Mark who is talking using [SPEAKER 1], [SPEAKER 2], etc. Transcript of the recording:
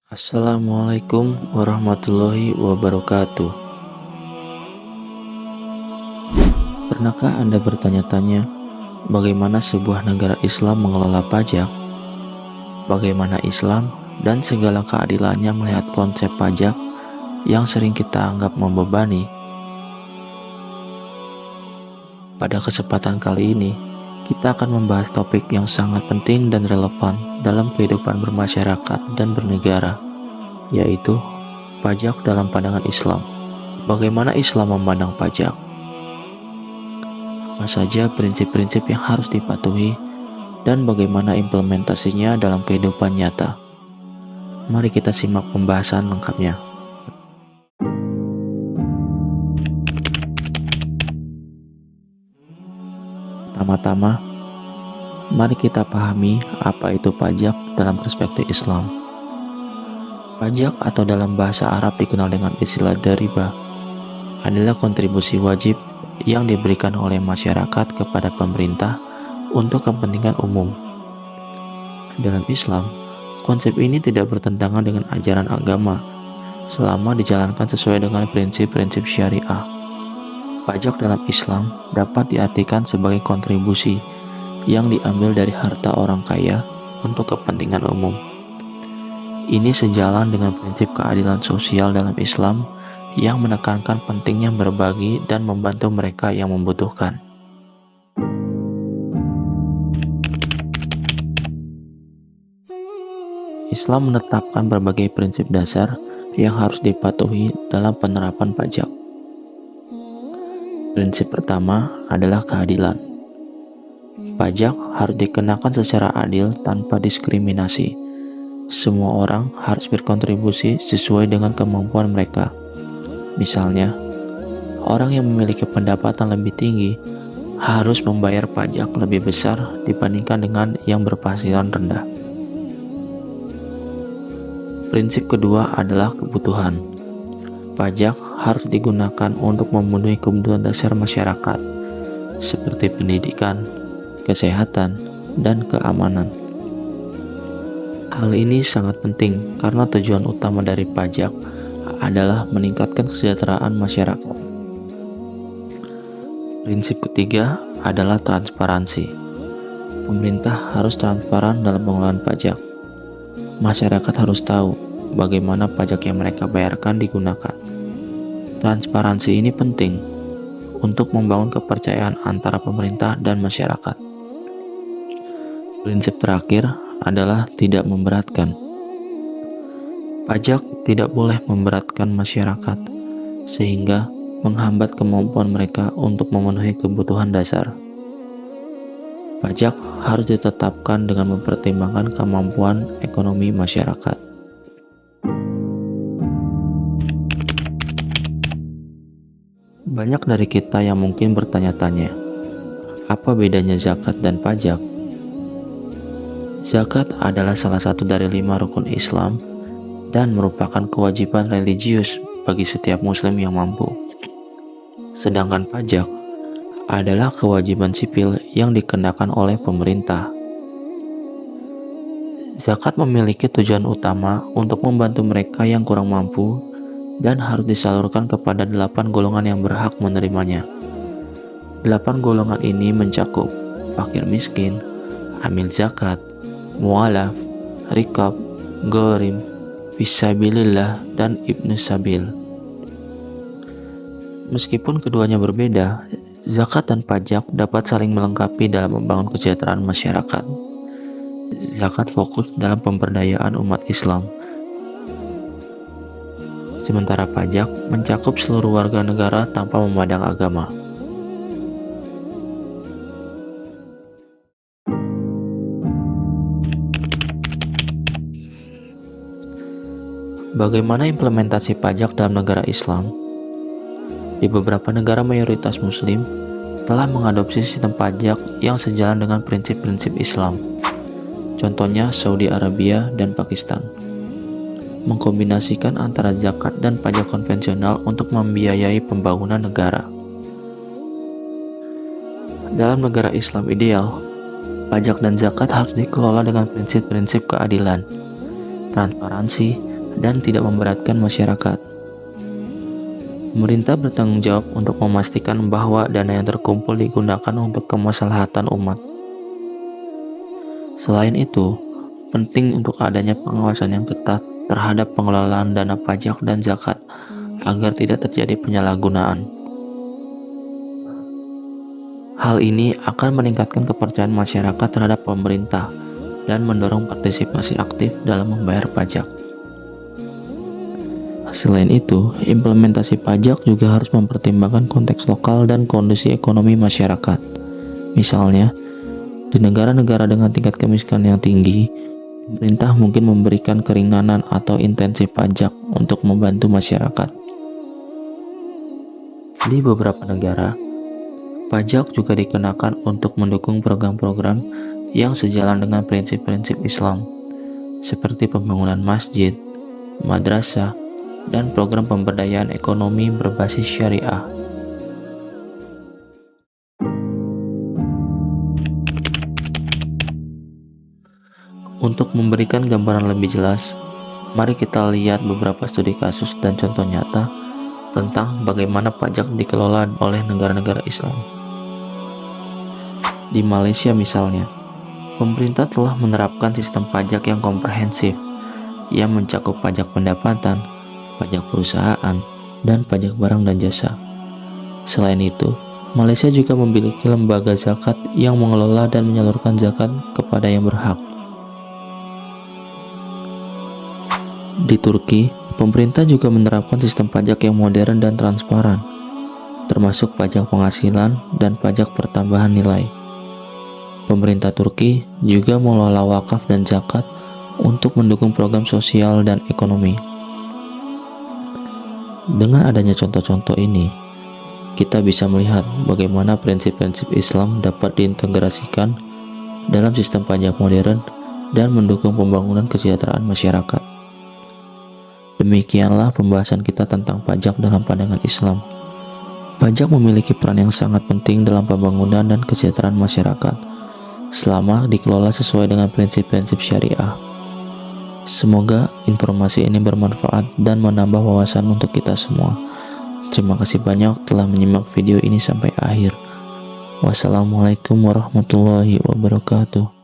[SPEAKER 1] Assalamualaikum warahmatullahi wabarakatuh. Pernahkah Anda bertanya-tanya bagaimana sebuah negara Islam mengelola pajak? Bagaimana Islam dan segala keadilannya melihat konsep pajak yang sering kita anggap membebani? Pada kesempatan kali ini, kita akan membahas topik yang sangat penting dan relevan dalam kehidupan bermasyarakat dan bernegara, yaitu pajak dalam pandangan Islam. Bagaimana Islam memandang pajak? Apa saja prinsip-prinsip yang harus dipatuhi dan bagaimana implementasinya dalam kehidupan nyata? Mari kita simak pembahasan lengkapnya. Pertama-tama, mari kita pahami apa itu pajak dalam perspektif Islam. Pajak atau dalam bahasa Arab dikenal dengan istilah dariba adalah kontribusi wajib yang diberikan oleh masyarakat kepada pemerintah untuk kepentingan umum. Dalam Islam, konsep ini tidak bertentangan dengan ajaran agama selama dijalankan sesuai dengan prinsip-prinsip syariah. Pajak dalam Islam dapat diartikan sebagai kontribusi yang diambil dari harta orang kaya untuk kepentingan umum. Ini sejalan dengan prinsip keadilan sosial dalam Islam yang menekankan pentingnya berbagi dan membantu mereka yang membutuhkan. Islam menetapkan berbagai prinsip dasar yang harus dipatuhi dalam penerapan pajak. Prinsip pertama adalah keadilan. Pajak harus dikenakan secara adil tanpa diskriminasi. Semua orang harus berkontribusi sesuai dengan kemampuan mereka. Misalnya, orang yang memiliki pendapatan lebih tinggi harus membayar pajak lebih besar dibandingkan dengan yang berpenghasilan rendah. Prinsip kedua adalah kebutuhan. Pajak harus digunakan untuk memenuhi kebutuhan dasar masyarakat, seperti pendidikan, kesehatan, dan keamanan. Hal ini sangat penting karena tujuan utama dari pajak adalah meningkatkan kesejahteraan masyarakat. Prinsip ketiga adalah transparansi. Pemerintah harus transparan dalam pengelolaan pajak. Masyarakat harus tahu bagaimana pajak yang mereka bayarkan digunakan. Transparansi ini penting untuk membangun kepercayaan antara pemerintah dan masyarakat. Prinsip terakhir adalah tidak memberatkan. Pajak tidak boleh memberatkan masyarakat, sehingga menghambat kemampuan mereka untuk memenuhi kebutuhan dasar. Pajak harus ditetapkan dengan mempertimbangkan kemampuan ekonomi masyarakat. Banyak dari kita yang mungkin bertanya-tanya, apa bedanya zakat dan pajak? Zakat adalah salah satu dari 5 rukun Islam dan merupakan kewajiban religius bagi setiap muslim yang mampu. Sedangkan pajak adalah kewajiban sipil yang dikenakan oleh pemerintah. Zakat memiliki tujuan utama untuk membantu mereka yang kurang mampu dan harus disalurkan kepada 8 golongan yang berhak menerimanya. 8 golongan ini mencakup fakir miskin, amil zakat, mu'alaf, rikab, gharim, fisabilillah, dan ibnu sabil. Meskipun keduanya berbeda, zakat dan pajak dapat saling melengkapi dalam membangun kesejahteraan masyarakat. Zakat fokus dalam pemberdayaan umat Islam, sementara pajak mencakup seluruh warga negara tanpa memandang agama. Bagaimana implementasi pajak dalam negara Islam? Di beberapa negara mayoritas Muslim telah mengadopsi sistem pajak yang sejalan dengan prinsip-prinsip Islam. Contohnya Saudi Arabia dan Pakistan mengkombinasikan antara zakat dan pajak konvensional untuk membiayai pembangunan negara. Dalam negara Islam ideal, pajak dan zakat harus dikelola dengan prinsip-prinsip keadilan, transparansi, dan tidak memberatkan masyarakat. Pemerintah bertanggung jawab untuk memastikan bahwa dana yang terkumpul digunakan untuk kemaslahatan umat. Selain itu, penting untuk adanya pengawasan yang ketat terhadap pengelolaan dana pajak dan zakat agar tidak terjadi penyalahgunaan. Hal ini akan meningkatkan kepercayaan masyarakat terhadap pemerintah dan mendorong partisipasi aktif dalam membayar pajak. Selain itu, implementasi pajak juga harus mempertimbangkan konteks lokal dan kondisi ekonomi masyarakat. Misalnya, di negara-negara dengan tingkat kemiskinan yang tinggi, pemerintah mungkin memberikan keringanan atau intensif pajak untuk membantu masyarakat. Di beberapa negara, pajak juga dikenakan untuk mendukung program-program yang sejalan dengan prinsip-prinsip Islam, seperti pembangunan masjid, madrasah, dan program pemberdayaan ekonomi berbasis syariah. Untuk memberikan gambaran lebih jelas, mari kita lihat beberapa studi kasus dan contoh nyata tentang bagaimana pajak dikelola oleh negara-negara Islam. Di Malaysia misalnya, pemerintah telah menerapkan sistem pajak yang komprehensif yang mencakup pajak pendapatan, pajak perusahaan, dan pajak barang dan jasa. Selain itu, Malaysia juga memiliki lembaga zakat yang mengelola dan menyalurkan zakat kepada yang berhak. Di Turki, pemerintah juga menerapkan sistem pajak yang modern dan transparan, termasuk pajak penghasilan dan pajak pertambahan nilai. Pemerintah Turki juga mengelola wakaf dan zakat untuk mendukung program sosial dan ekonomi. Dengan adanya contoh-contoh ini, kita bisa melihat bagaimana prinsip-prinsip Islam dapat diintegrasikan dalam sistem pajak modern dan mendukung pembangunan kesejahteraan masyarakat. Demikianlah pembahasan kita tentang pajak dalam pandangan Islam. Pajak memiliki peran yang sangat penting dalam pembangunan dan kesejahteraan masyarakat, selama dikelola sesuai dengan prinsip-prinsip syariah. Semoga informasi ini bermanfaat dan menambah wawasan untuk kita semua. Terima kasih banyak telah menyimak video ini sampai akhir. Wassalamualaikum warahmatullahi wabarakatuh.